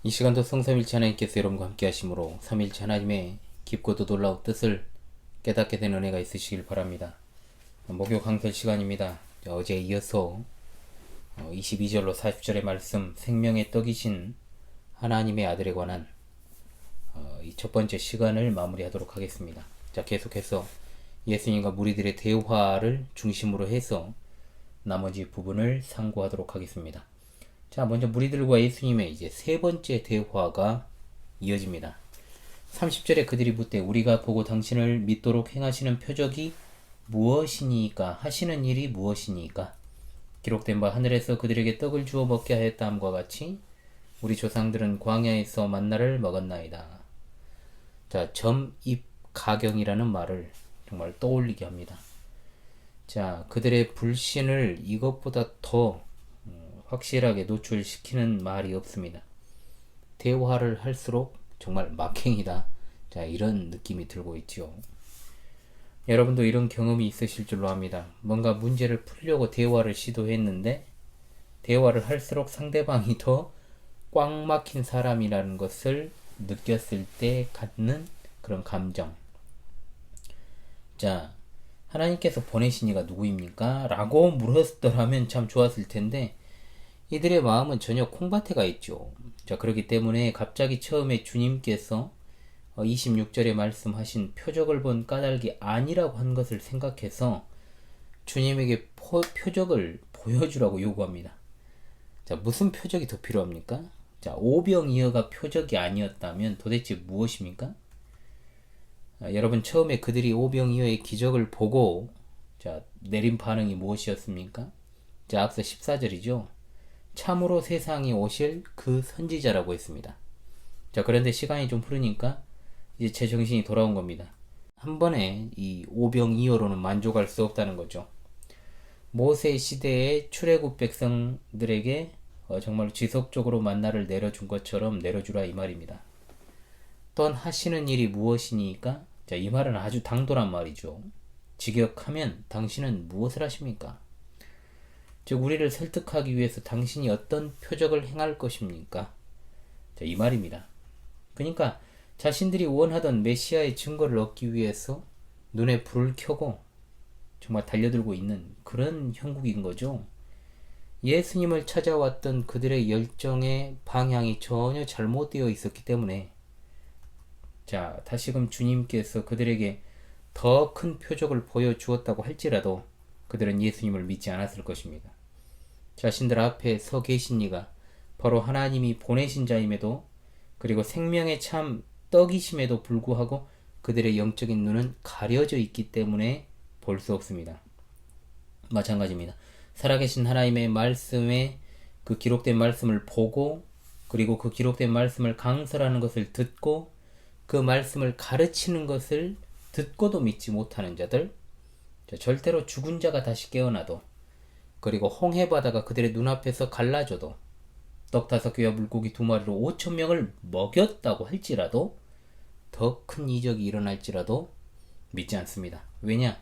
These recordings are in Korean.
이 시간도 성삼일체 하나님께서 여러분과 함께 하심으로 삼일체 하나님의 깊고도 놀라운 뜻을 깨닫게 된 은혜가 있으시길 바랍니다. 목요 강설 시간입니다. 어제에 이어서 22절로 40절의 말씀, 생명의 떡이신 하나님의 아들에 관한 이 첫 번째 시간을 마무리하도록 하겠습니다. 자, 계속해서 예수님과 무리들의 대화를 중심으로 해서 나머지 부분을 상고하도록 하겠습니다. 자, 먼저 무리들과 예수님의 이제 세 번째 대화가 이어집니다. 30절에 그들이 묻되 우리가 보고 당신을 믿도록 행하시는 표적이 무엇이니까? 하시는 일이 무엇이니까? 기록된 바 하늘에서 그들에게 떡을 주어 먹게 하였다함과 같이 우리 조상들은 광야에서 만나를 먹었나이다. 자, 점입가경이라는 말을 정말 떠올리게 합니다. 자, 그들의 불신을 이것보다 더 확실하게 노출시키는 말이 없습니다. 대화를 할수록 정말 막행이다. 자, 이런 느낌이 들고 있죠. 여러분도 이런 경험이 있으실 줄로 압니다. 뭔가 문제를 풀려고 대화를 시도했는데 대화를 할수록 상대방이 더 꽉 막힌 사람이라는 것을 느꼈을 때 갖는 그런 감정. 자, 하나님께서 보내신 이가 누구입니까? 라고 물었더라면 참 좋았을 텐데 이들의 마음은 전혀 콩밭에 가 있죠. 자, 그렇기 때문에 갑자기 처음에 주님께서 26절에 말씀하신 표적을 본 까닭이 아니라고 한 것을 생각해서 주님에게 표적을 보여주라고 요구합니다. 자, 무슨 표적이 더 필요합니까? 자, 오병이어가 표적이 아니었다면 도대체 무엇입니까? 여러분, 처음에 그들이 오병이어의 기적을 보고 자, 내린 반응이 무엇이었습니까? 자, 앞서 14절이죠. 참으로 세상에 오실 그 선지자라고 했습니다. 자, 그런데 시간이 좀 흐르니까 이제 제 정신이 돌아온 겁니다. 한 번에 이 오병이어로는 만족할 수 없다는 거죠. 모세 시대의 출애굽 백성들에게 정말 지속적으로 만나를 내려준 것처럼 내려주라 이 말입니다. 또한 하시는 일이 무엇이니까? 자, 이 말은 아주 당돌한 말이죠. 직역하면 당신은 무엇을 하십니까? 즉 우리를 설득하기 위해서 당신이 어떤 표적을 행할 것입니까? 자, 이 말입니다. 그러니까 자신들이 원하던 메시아의 증거를 얻기 위해서 눈에 불을 켜고 정말 달려들고 있는 그런 형국인 거죠. 예수님을 찾아왔던 그들의 열정의 방향이 전혀 잘못되어 있었기 때문에 자, 다시금 주님께서 그들에게 더 큰 표적을 보여주었다고 할지라도 그들은 예수님을 믿지 않았을 것입니다. 자신들 앞에 서 계신 이가 바로 하나님이 보내신 자임에도 그리고 생명의 참 떡이심에도 불구하고 그들의 영적인 눈은 가려져 있기 때문에 볼 수 없습니다. 마찬가지입니다. 살아계신 하나님의 말씀에 그 기록된 말씀을 보고 그리고 그 기록된 말씀을 강설하는 것을 듣고 그 말씀을 가르치는 것을 듣고도 믿지 못하는 자들, 절대로 죽은 자가 다시 깨어나도 그리고 홍해바다가 그들의 눈앞에서 갈라져도 떡 5개와 물고기 2마리로 5,000명을 먹였다고 할지라도 더 큰 이적이 일어날지라도 믿지 않습니다. 왜냐?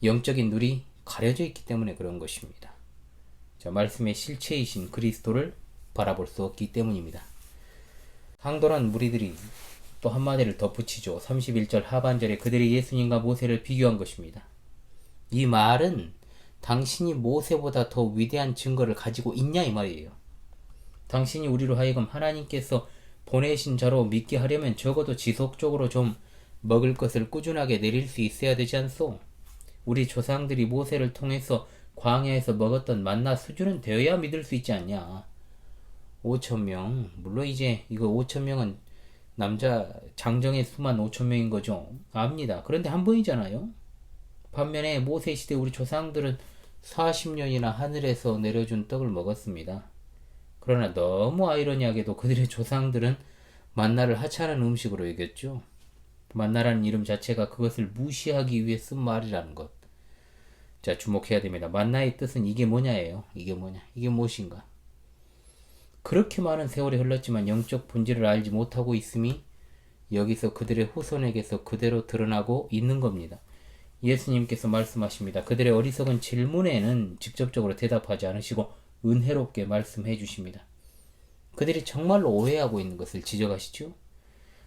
영적인 눈이 가려져 있기 때문에 그런 것입니다. 자, 말씀의 실체이신 그리스도를 바라볼 수 없기 때문입니다. 강돌한 무리들이 또 한마디를 덧붙이죠. 31절 하반절에 그들이 예수님과 모세를 비교한 것입니다. 이 말은 당신이 모세보다 더 위대한 증거를 가지고 있냐 이 말이에요. 당신이 우리로 하여금 하나님께서 보내신 자로 믿게 하려면 적어도 지속적으로 좀 먹을 것을 꾸준하게 내릴 수 있어야 되지 않소? 우리 조상들이 모세를 통해서 광야에서 먹었던 만나 수준은 되어야 믿을 수 있지 않냐. 5,000명, 물론 이제 이거 5,000명은 남자 장정의 수만 5,000명인 거죠. 압니다. 그런데 한 번이잖아요. 반면에 모세 시대 우리 조상들은 40년이나 하늘에서 내려준 떡을 먹었습니다. 그러나 너무 아이러니하게도 그들의 조상들은 만나를 하찮은 음식으로 여겼죠. 만나라는 이름 자체가 그것을 무시하기 위해 쓴 말이라는 것. 자, 주목해야 됩니다. 만나의 뜻은 이게 뭐냐예요. 이게 뭐냐? 이게 무엇인가? 그렇게 많은 세월이 흘렀지만 영적 본질을 알지 못하고 있음이 여기서 그들의 후손에게서 그대로 드러나고 있는 겁니다. 예수님께서 말씀하십니다. 그들의 어리석은 질문에는 직접적으로 대답하지 않으시고 은혜롭게 말씀해 주십니다. 그들이 정말로 오해하고 있는 것을 지적하시죠.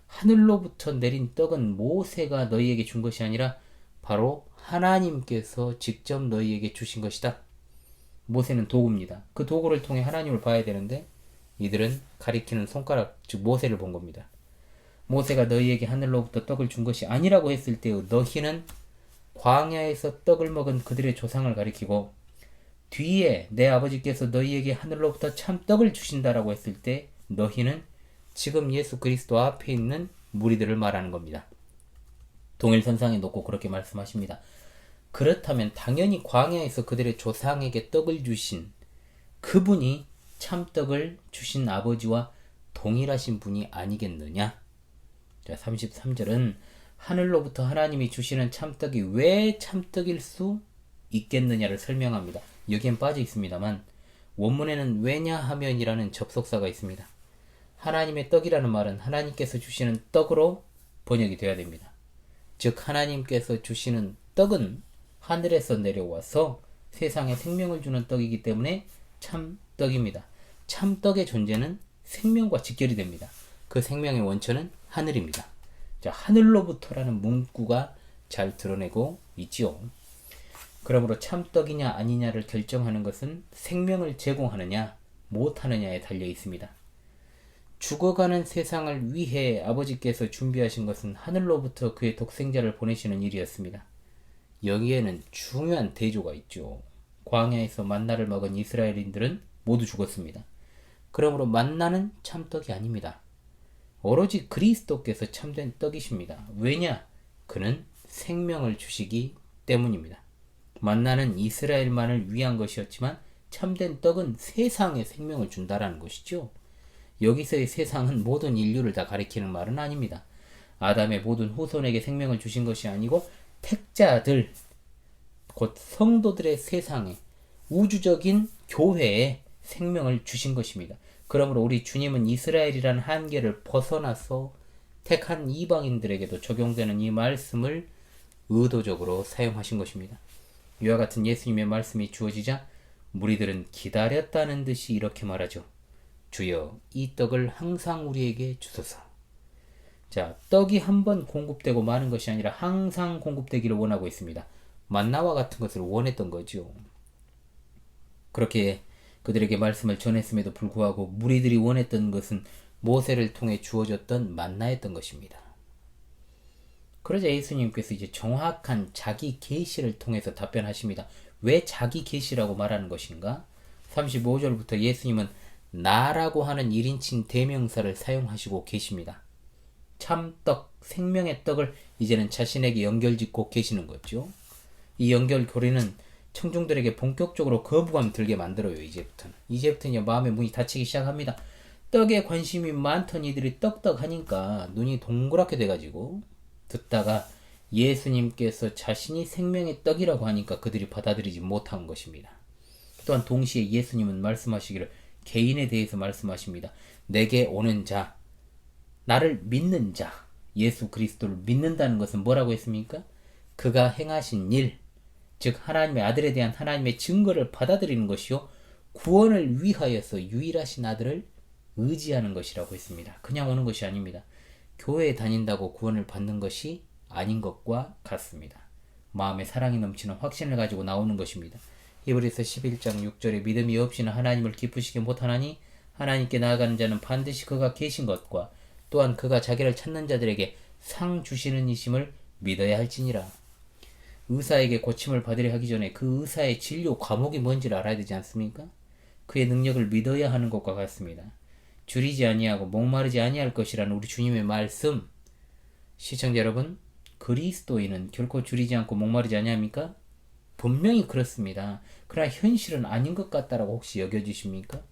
하늘로부터 내린 떡은 모세가 너희에게 준 것이 아니라 바로 하나님께서 직접 너희에게 주신 것이다. 모세는 도구입니다. 그 도구를 통해 하나님을 봐야 되는데 이들은 가리키는 손가락, 즉 모세를 본 겁니다. 모세가 너희에게 하늘로부터 떡을 준 것이 아니라고 했을 때의 너희는 광야에서 떡을 먹은 그들의 조상을 가리키고, 뒤에 내 아버지께서 너희에게 하늘로부터 참 떡을 주신다라고 했을 때 너희는 지금 예수 그리스도 앞에 있는 무리들을 말하는 겁니다. 동일선상에 놓고 그렇게 말씀하십니다. 그렇다면 당연히 광야에서 그들의 조상에게 떡을 주신 그분이 참떡을 주신 아버지와 동일하신 분이 아니겠느냐? 자, 33절은 하늘로부터 하나님이 주시는 참떡이 왜 참떡일 수 있겠느냐를 설명합니다. 여기엔 빠져 있습니다만 원문에는 왜냐하면이라는 접속사가 있습니다. 하나님의 떡이라는 말은 하나님께서 주시는 떡으로 번역이 되어야 됩니다. 즉 하나님께서 주시는 떡은 하늘에서 내려와서 세상에 생명을 주는 떡이기 때문에 참떡입니다. 참떡의 존재는 생명과 직결이 됩니다. 그 생명의 원천은 하늘입니다. 자, 하늘로부터라는 문구가 잘 드러내고 있지요. 그러므로 참떡이냐 아니냐를 결정하는 것은 생명을 제공하느냐 못하느냐에 달려 있습니다. 죽어가는 세상을 위해 아버지께서 준비하신 것은 하늘로부터 그의 독생자를 보내시는 일이었습니다. 여기에는 중요한 대조가 있죠. 광야에서 만나를 먹은 이스라엘인들은 모두 죽었습니다. 그러므로 만나는 참떡이 아닙니다. 오로지 그리스도께서 참된 떡이십니다. 왜냐? 그는 생명을 주시기 때문입니다. 만나는 이스라엘만을 위한 것이었지만 참된 떡은 세상에 생명을 준다라는 것이죠. 여기서의 세상은 모든 인류를 다 가리키는 말은 아닙니다. 아담의 모든 후손에게 생명을 주신 것이 아니고 택자들, 곧 성도들의 세상에, 우주적인 교회에 생명을 주신 것입니다. 그러므로 우리 주님은 이스라엘이라는 한계를 벗어나서 택한 이방인들에게도 적용되는 이 말씀을 의도적으로 사용하신 것입니다. 이와 같은 예수님의 말씀이 주어지자 무리들은 기다렸다는 듯이 이렇게 말하죠. 주여, 이 떡을 항상 우리에게 주소서. 자, 떡이 한 번 공급되고 마는 것이 아니라 항상 공급되기를 원하고 있습니다. 만나와 같은 것을 원했던 거죠. 그렇게 그들에게 말씀을 전했음에도 불구하고 무리들이 원했던 것은 모세를 통해 주어졌던 만나였던 것입니다. 그러자 예수님께서 이제 정확한 자기 계시를 통해서 답변하십니다. 왜 자기 계시라고 말하는 것인가? 35절부터 예수님은 나라고 하는 1인칭 대명사를 사용하시고 계십니다. 참떡, 생명의 떡을 이제는 자신에게 연결짓고 계시는 거죠. 이 연결고리는 청중들에게 본격적으로 거부감 들게 만들어요. 이제부터는 마음의 문이 닫히기 시작합니다. 떡에 관심이 많던 이들이 떡떡하니까 눈이 동그랗게 돼가지고 듣다가 예수님께서 자신이 생명의 떡이라고 하니까 그들이 받아들이지 못한 것입니다. 또한 동시에 예수님은 말씀하시기를 개인에 대해서 말씀하십니다. 내게 오는 자, 나를 믿는 자, 예수 그리스도를 믿는다는 것은 뭐라고 했습니까? 그가 행하신 일, 즉 하나님의 아들에 대한 하나님의 증거를 받아들이는 것이요, 구원을 위하여서 유일하신 아들을 의지하는 것이라고 했습니다. 그냥 오는 것이 아닙니다. 교회에 다닌다고 구원을 받는 것이 아닌 것과 같습니다. 마음에 사랑이 넘치는 확신을 가지고 나오는 것입니다. 히브리서 11장 6절에 믿음이 없이는 하나님을 기쁘시게 못하나니 하나님께 나아가는 자는 반드시 그가 계신 것과 또한 그가 자기를 찾는 자들에게 상 주시는 이심을 믿어야 할지니라. 의사에게 고침을 받으려 하기 전에 그 의사의 진료 과목이 뭔지를 알아야 되지 않습니까? 그의 능력을 믿어야 하는 것과 같습니다. 줄이지 아니하고 목마르지 아니할 것이라는 우리 주님의 말씀, 시청자 여러분, 그리스도인은 결코 줄이지 않고 목마르지 아니합니까? 분명히 그렇습니다. 그러나 현실은 아닌 것 같다라고 혹시 여겨지십니까?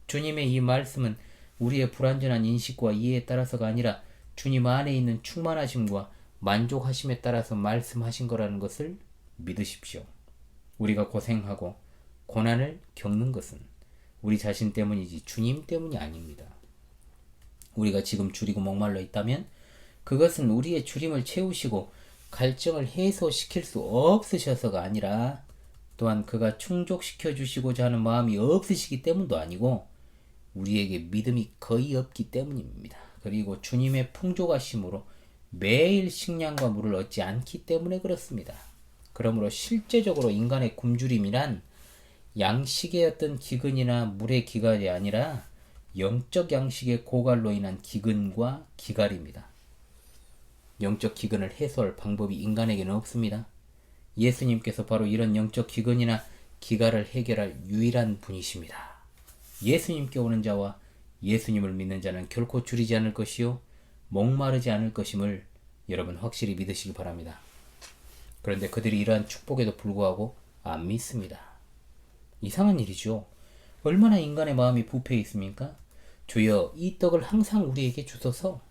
주님의 이 말씀은 우리의 불완전한 인식과 이해에 따라서가 아니라 주님 안에 있는 충만하심과 만족하심에 따라서 말씀하신 거라는 것을 믿으십시오. 우리가 고생하고 고난을 겪는 것은 우리 자신 때문이지 주님 때문이 아닙니다. 우리가 지금 줄이고 목말라 있다면 그것은 우리의 줄임을 채우시고 갈증을 해소시킬 수 없으셔서가 아니라 또한 그가 충족시켜 주시고자 하는 마음이 없으시기 때문도 아니고 우리에게 믿음이 거의 없기 때문입니다. 그리고 주님의 풍족하심으로 매일 식량과 물을 얻지 않기 때문에 그렇습니다. 그러므로 실제적으로 인간의 굶주림이란 양식의 어떤 기근이나 물의 기갈이 아니라 영적 양식의 고갈로 인한 기근과 기갈입니다. 영적 기근을 해소할 방법이 인간에게는 없습니다. 예수님께서 바로 이런 영적 기근이나 기갈을 해결할 유일한 분이십니다. 예수님께 오는 자와 예수님을 믿는 자는 결코 줄이지 않을 것이요 목마르지 않을 것임을 여러분 확실히 믿으시기 바랍니다. 그런데 그들이 이러한 축복에도 불구하고 안 믿습니다. 이상한 일이죠. 얼마나 인간의 마음이 부패해 있습니까? 주여 이 떡을 항상 우리에게 주소서.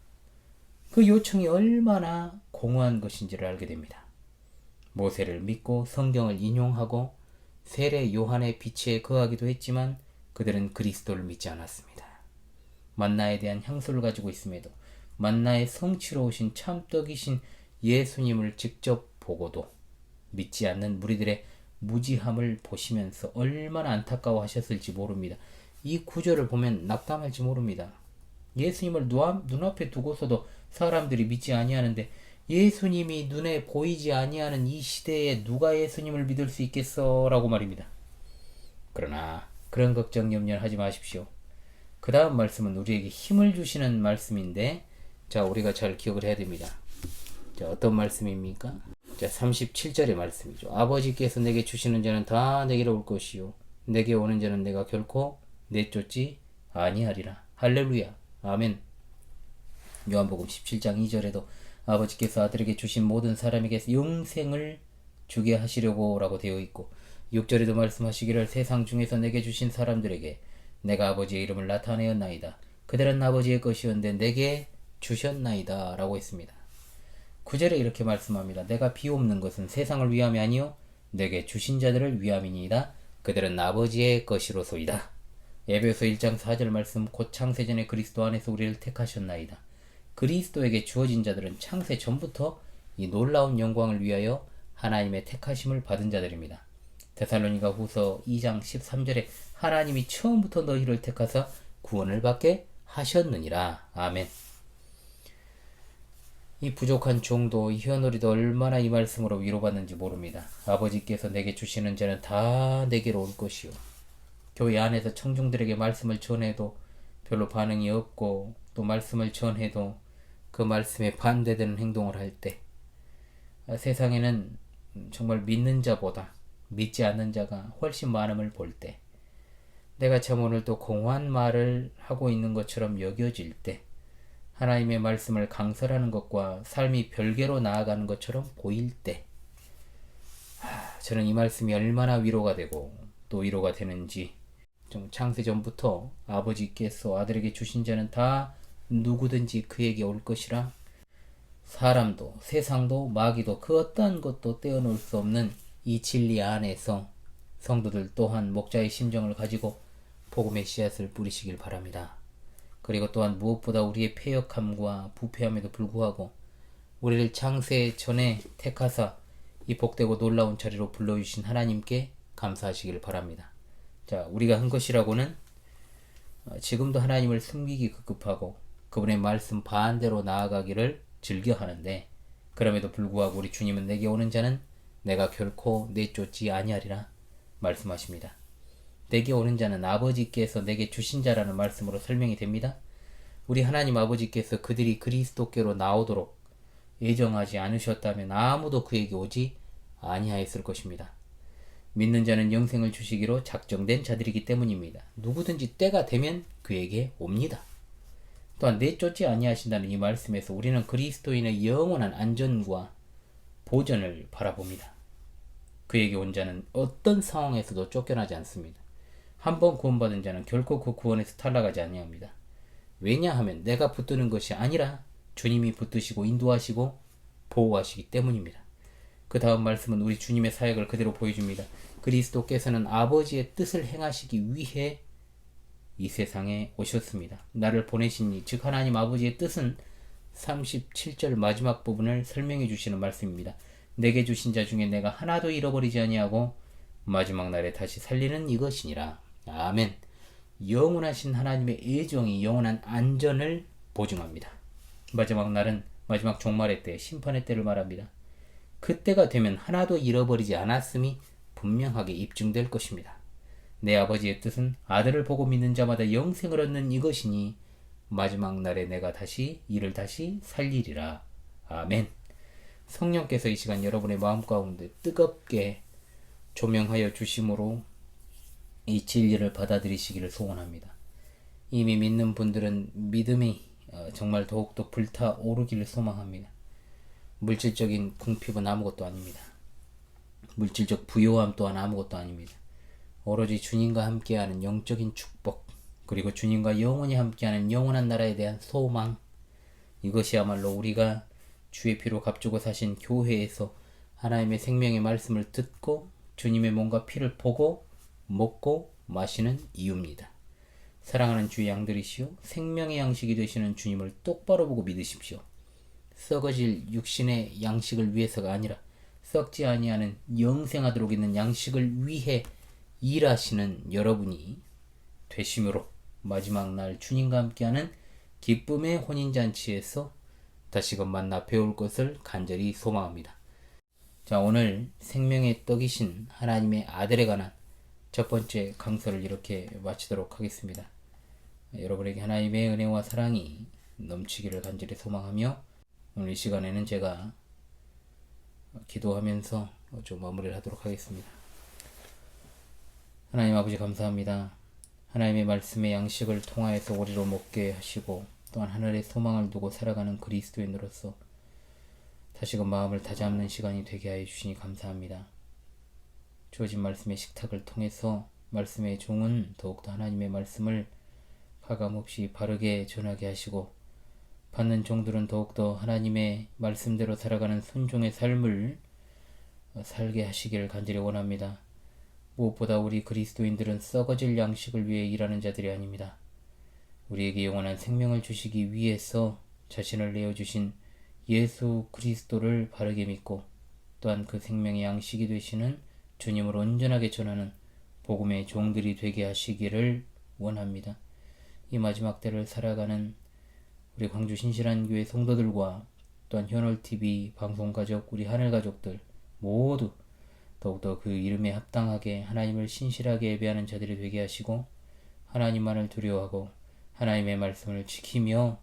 그 요청이 얼마나 공허한 것인지를 알게 됩니다. 모세를 믿고 성경을 인용하고 세례 요한의 빛에 거하기도 했지만 그들은 그리스도를 믿지 않았습니다. 만나에 대한 향수를 가지고 있음에도 만나의 성취로 오신 참떡이신 예수님을 직접 보고도 믿지 않는 무리들의 무지함을 보시면서 얼마나 안타까워하셨을지 모릅니다. 이 구절을 보면 낙담할지 모릅니다. 예수님을 눈앞에 두고서도 사람들이 믿지 아니하는데 예수님이 눈에 보이지 아니하는 이 시대에 누가 예수님을 믿을 수 있겠어? 라고 말입니다. 그러나 그런 걱정 염려를 하지 마십시오. 그 다음 말씀은 우리에게 힘을 주시는 말씀인데 자 우리가 잘 기억을 해야 됩니다. 자 어떤 말씀입니까? 자 37절의 말씀이죠. 아버지께서 내게 주시는 자는 다 내게로 올 것이요 내게 오는 자는 내가 결코 내쫓지 아니하리라. 할렐루야. 아멘. 요한복음 17장 2절에도 아버지께서 아들에게 주신 모든 사람에게 영생을 주게 하시려고 라고 되어 있고 6절에도 말씀하시기를 세상 중에서 내게 주신 사람들에게 내가 아버지의 이름을 나타내었나이다. 그들은 아버지의 것이었는데 내게 주셨나이다 라고 했습니다. 9절에 이렇게 말씀합니다. 내가 비옵는 것은 세상을 위함이 아니요 내게 주신 자들을 위함이니이다. 그들은 아버지의 것이로소이다. 에베소 1장 4절 말씀 곧 창세전에 그리스도 안에서 우리를 택하셨나이다. 그리스도에게 주어진 자들은 창세 전부터 이 놀라운 영광을 위하여 하나님의 택하심을 받은 자들입니다. 데살로니가 후서 2장 13절에 하나님이 처음부터 너희를 택하사 구원을 받게 하셨느니라. 아멘. 이 부족한 종도 이 현우리도 얼마나 이 말씀으로 위로받는지 모릅니다. 아버지께서 내게 주시는 자는 다 내게로 올 것이요. 교회 안에서 청중들에게 말씀을 전해도 별로 반응이 없고 또 말씀을 전해도 그 말씀에 반대되는 행동을 할 때 세상에는 정말 믿는 자보다 믿지 않는 자가 훨씬 많음을 볼 때 내가 참 오늘 또 공허한 말을 하고 있는 것처럼 여겨질 때 하나님의 말씀을 강설하는 것과 삶이 별개로 나아가는 것처럼 보일 때 저는 이 말씀이 얼마나 위로가 되고 또 위로가 되는지 좀 창세전부터 아버지께서 아들에게 주신 자는 다 누구든지 그에게 올 것이라 사람도 세상도 마귀도 그 어떠한 것도 떼어놓을 수 없는 이 진리 안에서 성도들 또한 목자의 심정을 가지고 복음의 씨앗을 뿌리시길 바랍니다. 그리고 또한 무엇보다 우리의 패역함과 부패함에도 불구하고 우리를 창세 전에 택하사 이 복되고 놀라운 자리로 불러주신 하나님께 감사하시길 바랍니다. 자, 우리가 한 것이라고는 지금도 하나님을 숨기기 급급하고 그분의 말씀 반대로 나아가기를 즐겨하는데 그럼에도 불구하고 우리 주님은 내게 오는 자는 내가 결코 내쫓지 아니하리라 말씀하십니다. 내게 오는 자는 아버지께서 내게 주신 자라는 말씀으로 설명이 됩니다. 우리 하나님 아버지께서 그들이 그리스도께로 나오도록 예정하지 않으셨다면 아무도 그에게 오지 아니하였을 것입니다. 믿는 자는 영생을 주시기로 작정된 자들이기 때문입니다. 누구든지 때가 되면 그에게 옵니다. 또한 내쫓지 아니하신다는 이 말씀에서 우리는 그리스도인의 영원한 안전과 보전을 바라봅니다. 그에게 온 자는 어떤 상황에서도 쫓겨나지 않습니다. 한번 구원받은 자는 결코 그 구원에서 탈락하지 아니합니다. 왜냐하면 내가 붙드는 것이 아니라 주님이 붙드시고 인도하시고 보호하시기 때문입니다. 그 다음 말씀은 우리 주님의 사역을 그대로 보여줍니다. 그리스도께서는 아버지의 뜻을 행하시기 위해 이 세상에 오셨습니다. 나를 보내시니 즉 하나님 아버지의 뜻은 37절 마지막 부분을 설명해 주시는 말씀입니다. 내게 주신 자 중에 내가 하나도 잃어버리지 아니하고 마지막 날에 다시 살리는 이것이니라. 아멘. 영원하신 하나님의 애정이 영원한 안전을 보증합니다. 마지막 날은 마지막 종말의 때, 심판의 때를 말합니다. 그때가 되면 하나도 잃어버리지 않았음이 분명하게 입증될 것입니다. 내 아버지의 뜻은 아들을 보고 믿는 자마다 영생을 얻는 이것이니 마지막 날에 내가 이를 다시 살리리라. 아멘. 성령께서 이 시간 여러분의 마음 가운데 뜨겁게 조명하여 주심으로 이 진리를 받아들이시기를 소원합니다. 이미 믿는 분들은 믿음이 정말 더욱더 불타오르기를 소망합니다. 물질적인 궁핍은 아무것도 아닙니다. 물질적 부요함 또한 아무것도 아닙니다. 오로지 주님과 함께하는 영적인 축복, 그리고 주님과 영원히 함께하는 영원한 나라에 대한 소망, 이것이야말로 우리가 주의 피로 값주고 사신 교회에서 하나님의 생명의 말씀을 듣고 주님의 몸과 피를 보고 먹고 마시는 이유입니다. 사랑하는 주의 양들이시오, 생명의 양식이 되시는 주님을 똑바로 보고 믿으십시오. 썩어질 육신의 양식을 위해서가 아니라 썩지 아니하는 영생하도록 있는 양식을 위해 일하시는 여러분이 되심으로 마지막 날 주님과 함께하는 기쁨의 혼인잔치에서 다시금 만나 배울 것을 간절히 소망합니다. 자, 오늘 생명의 떡이신 하나님의 아들에 관한 첫 번째 강서를 이렇게 마치도록 하겠습니다. 여러분에게 하나님의 은혜와 사랑이 넘치기를 간절히 소망하며 오늘 이 시간에는 제가 기도하면서 좀 마무리를 하도록 하겠습니다. 하나님 아버지 감사합니다. 하나님의 말씀의 양식을 통하여서 우리로 먹게 하시고 또한 하늘의 소망을 두고 살아가는 그리스도인으로서 다시금 마음을 다잡는 시간이 되게 하여 주시니 감사합니다. 주어진 말씀의 식탁을 통해서 말씀의 종은 더욱더 하나님의 말씀을 가감없이 바르게 전하게 하시고 받는 종들은 더욱더 하나님의 말씀대로 살아가는 순종의 삶을 살게 하시기를 간절히 원합니다. 무엇보다 우리 그리스도인들은 썩어질 양식을 위해 일하는 자들이 아닙니다. 우리에게 영원한 생명을 주시기 위해서 자신을 내어주신 예수 그리스도를 바르게 믿고 또한 그 생명의 양식이 되시는 주님을 온전하게 전하는 복음의 종들이 되게 하시기를 원합니다. 이 마지막 때를 살아가는 우리 광주 신실한 교회 성도들과 또한 현월TV 방송가족, 우리 하늘가족들 모두 더욱더 그 이름에 합당하게 하나님을 신실하게 예배하는 자들이 되게 하시고 하나님만을 두려워하고 하나님의 말씀을 지키며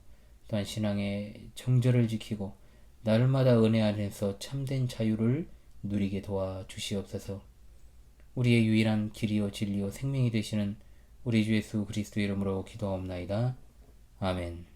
또한 신앙의 정절을 지키고 날마다 은혜 안에서 참된 자유를 누리게 도와주시옵소서. 우리의 유일한 길이요 진리요 생명이 되시는 우리 주 예수 그리스도 이름으로 기도하옵나이다. 아멘.